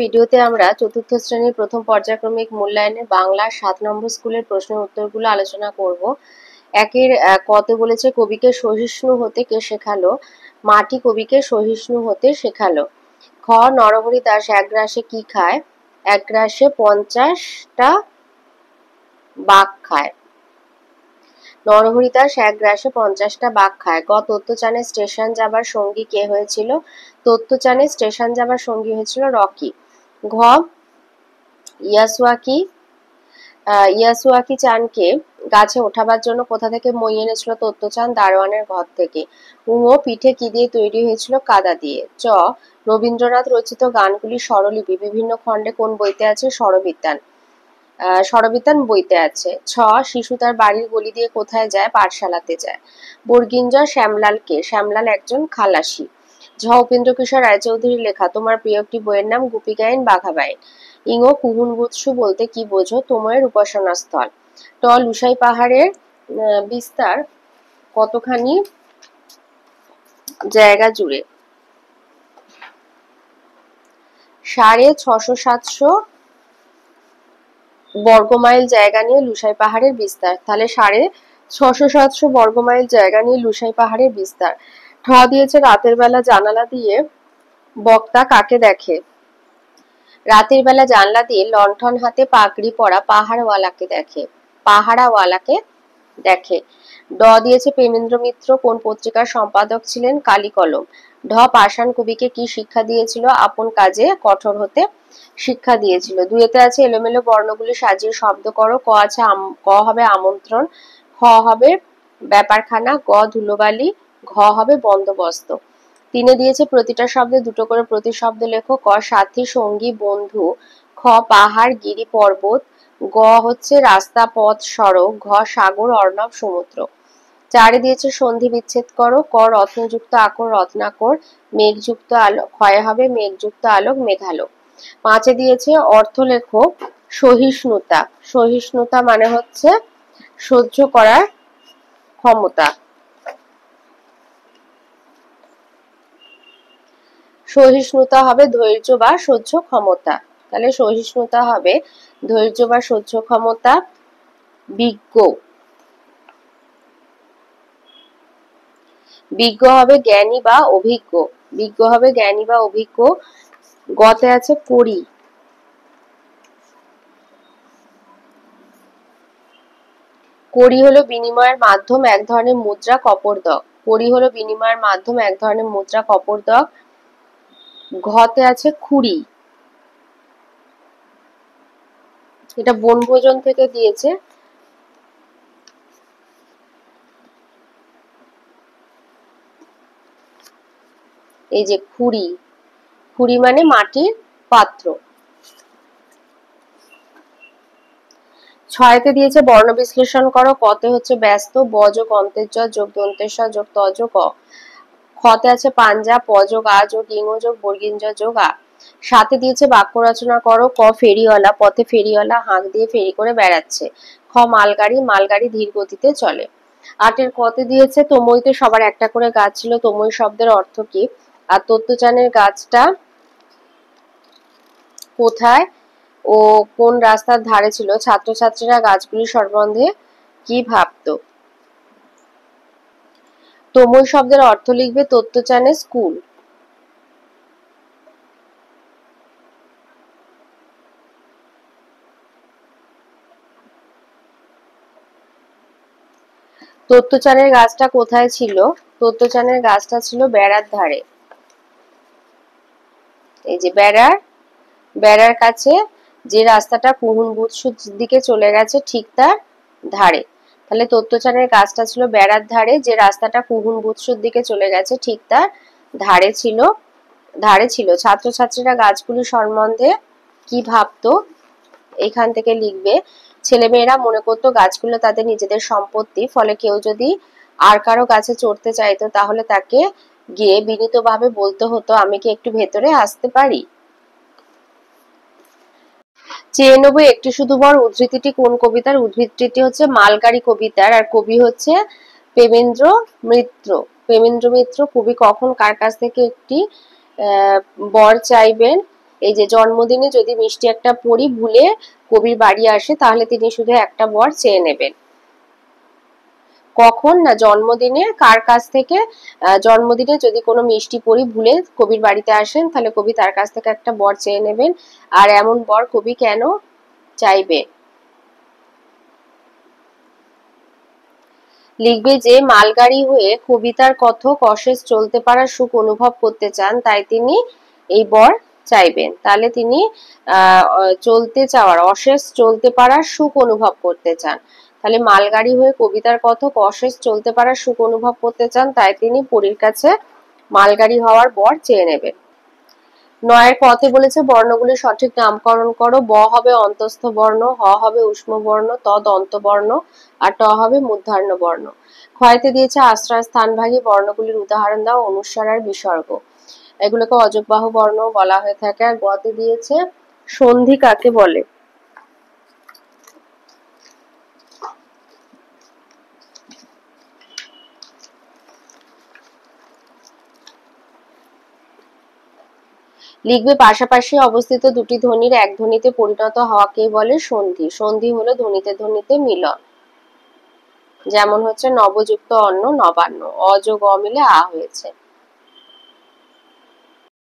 ভিডিওতে আমরা চতুর্থ শ্রেণীর প্রথম পর্যায়ক্রমিক মূল্যায়নের বাংলা ৭ নম্বর স্কুলের প্রশ্নের উত্তরগুলো আলোচনা করব। একের কতে বলেছে কবিকে সহিষ্ণু হতে কে শেখালো? মাটি কবিকে সহিষ্ণু হতে শেখালো। খ নরহরি দাস এক গ্রাসে কি খায়? এক গ্রাসে 50টা বাঘ খায়। নরহরি দাস এক গ্রাসে 50টা বাঘ খায়। গ তত্ত্বচানে স্টেশন যাবার সঙ্গী কে হয়েছিল? তত্ত্বচানে স্টেশন যাবার সঙ্গী হয়েছিল রকি। ঘ ইয়াসুয়াকি চানকে গাছে ওঠাবার জন্য কোথা থেকে মই এনেছিল তত্ত্বচান? দারোয়ানের ঘর থেকে। পিঠে কি দিয়ে তৈরি হয়েছিল? কাদা দিয়ে। চ রবীন্দ্রনাথ রচিত গানগুলি স্বরলিপি বিভিন্ন খণ্ডে কোন বইতে আছে? স্বরবিতান বইতে আছে। ছ শিশু তার বাড়ির গলি দিয়ে কোথায় যায়? পাঠশালাতে যায়। বর্গিঞ্জয় শ্যামলালকে? শ্যামলাল একজন খালাসি। ঝ উপেন্দ্র কিশোর রায়চৌধুরীর লেখা তোমার প্রিয় একটি বইয়ের নাম গুপি গায়েন বাঘাবাইন। কুহুনবুৎসু বলতে কি বোঝো? তোময়ের উপাসনা স্থল। ট লুসাই পাহাড়ের বিস্তার কতখানি জায়গা জুড়ে? 650-700 বর্গমাইল জায়গা নিয়ে লুসাই পাহাড়ের বিস্তার। তাহলে 650-700 বর্গমাইল জায়গা নিয়ে লুসাই পাহাড়ের বিস্তার। ঠ দিয়েছে রাতের বেলা জানালা দিয়ে বক্তা কাকে দেখে? রাতের বেলা জানলা দিয়ে লণ্ঠন হাতে পাগড়ি পরা পাহারাওয়ালাকে দেখে। ড দিয়েছে প্রেমেন্দ্র মিত্র কোন পত্রিকার সম্পাদক ছিলেন? কালিকলম। ঢ পাষাণ কবিকে কি শিক্ষা দিয়েছিল? আপন কাজে কঠোর হতে শিক্ষা দিয়েছিল। দুইতে আছে এলোমেলো বর্ণগুলি সাজিয়ে শব্দ করো। ক হবে আমন্ত্রণ, খ হবে ব্যাপারখানা, গ ধুলোবালি, ঘ হবে বন্দোবস্ত। তিনে দিয়েছে প্রতিটা শব্দে দুটো করে প্রতিশব্দ লেখো। ক সাথী, সঙ্গী, বন্ধু। খ পাহাড়, গিরি, পর্বত। গ হচ্ছে রাস্তা, পথ, সড়ক। ঘ সাগর, অর্ণব, সমুদ্র। চারে দিয়েছে সন্ধি বিচ্ছেদ করো। ক রত্নযুক্ত আকর, রত্নাকর। মেঘযুক্ত আলোক, ক্ষয় হবে মেঘযুক্ত আলোক, মেঘালোক। পাঁচে দিয়েছে অর্থ লেখো। সহিষ্ণুতা, সহিষ্ণুতা মানে হচ্ছে সহ্য করার ক্ষমতা। সহিষ্ণুতা হবে ধৈর্য বা সহ্য ক্ষমতা। তাহলে সহিষ্ণুতা হবে ধৈর্য বা সহ্য ক্ষমতা। বিজ্ঞ হবে জ্ঞানী বা অভিজ্ঞ। বিজ্ঞ হবে জ্ঞানী বা অভিজ্ঞ। গতে আছে করি। করি হলো বিনিময়ের মাধ্যম, এক ধরনের মুদ্রা, কপর্দক। করি হলো বিনিময়ের মাধ্যম, এক ধরনের মুদ্রা, কপর্দক। ঘতে আছে খুরি। এটা বনভোজন থেকে দিয়েছে। এই যে খুরি, খুরি মানে মাটির পাত্র। ছয়তে দিয়েছে বর্ণ বিশ্লেষণ করো। কতে হচ্ছে ব্যস্ত, বযোগ অন্তেজ্জর যোগ দন্তেশ্বর যোগ তজ ক। খতে আছে পাঞ্জা, পযোগ আ যোগ ইং যোগ বর্গিঞ্জর যোগ আ। সাথে দিয়েছে বাক্য রচনা করো। ক ফেরিওয়ালা, পথে ফেরিওয়ালা হাঁক দিয়ে ফেরি করে বেড়াচ্ছে। খ মালগাড়ি, মালগাড়ি ধীর গতিতে চলে। আটের কতে দিয়েছে তমইতে সবার একটা করে গাছ ছিল। তমই শব্দের অর্থ কি? আর তত্ত্বচানের গাছটা কোথায় ও কোন রাস্তার ধারে ছিল? ছাত্রছাত্রীরা গাছগুলি সম্বন্ধে কি ভাবতো? তমই শব্দের অর্থ লিখবে তত্ত্বচানে স্কুল। তত্ত্বচানের গাছটা কোথায় ছিল? তত্ত্বচানের গাছটা ছিল বেড়ার ধারে। এই যে বেড়ার কাছে যে রাস্তাটা কুহুনবুৎসুর দিকে চলে গেছে ঠিক তার ধারে। তাহলে তত্ত্বচানের গাছটা ছিল বেড়ার ধারে, যে রাস্তাটা কুহুনবুৎসুর দিকে চলে গেছে ঠিক তার ধারে ছিল। ছাত্রছাত্রীরা গাছগুলি সম্বন্ধে কি ভাবতো? এখান থেকে লিখবে ছেলেমেয়েরা মনে করতো গাছগুলো তাদের নিজেদের সম্পত্তি। ফলে কেউ যদি আর কারো গাছে চড়তে চাইতো তাহলে তাকে গিয়ে বিনীতভাবে বলতে হতো আমি কি একটু ভেতরে আসতে পারি? চেয়ে নেবো একটি শুধু বর উদ্ধৃতিটি কোন কবিতার? উদ্ধৃতিটি হচ্ছে মালগাড়ি কবিতার, আর কবি হচ্ছে প্রেমেন্দ্র মিত্র। প্রেমেন্দ্র মিত্র কবি কখন কার কাছ থেকে একটি বর চাইবেন? এই যে জন্মদিনে যদি মিষ্টি একটা পরী ভুলে কবির বাড়ি আসে তাহলে তিনি শুধু একটা বর চেয়ে নেবেন। কখন না জন্মদিনে কার কাছ থেকে, জন্মদিনে যদি কোনো মিষ্টি পরী ভুলে কবির বাড়িতে আসেন তাহলে কবি তার কাছ থেকে একটা বর চেয়ে নেবেন। আর এমন বর কবি কেন চাইবে? লিখবে যে মালগাড়ি হয়ে কবিতার কথক অশেষ চলতে পারা সুখ অনুভব করতে চান, তাই তিনি এই বর চাইবেন। তাহলে তিনি চলতে চাওয়ার, অশেষ চলতে পারার সুখ অনুভব করতে চান। তাহলে মালগাড়ি হয়ে কবিতার কথক অশেষ চলতে পারার সুখ অনুভব করতে চান, তাই তিনি পরীর কাছে মালগাড়ি হওয়ার বর চেয়ে নেবেন। ৯ কতে বলেছে বর্ণগুলির সঠিক নামকরণ করো। ব হবে অন্তস্থ বর্ণ, হ হবে উষ্ম বর্ণ, ত দন্ত বর্ণ, আর ট হবে মূর্ধন্য বর্ণ। ক্ষয়তে দিয়েছে আশ্রয় স্থানভাগী বর্ণগুলির উদাহরণ দাও, অনুস্বার আর বিসর্গ। এগুলোকে অযোগবাহু বর্ণ বলা হয়ে থাকে। আর গতে দিয়েছে সন্ধি কাকে বলে। লিখবে পাশাপাশি অবস্থিত দুটি ধ্বনির এক ধ্বনিতে পরিণত হওয়াকেই বলে সন্ধি। সন্ধি হলো ধ্বনিতে ধ্বনিতে মিলন। যেমন হচ্ছে নবযুক্ত অন্ন নবান্ন, অযোগ অ মিলে আ হয়েছে।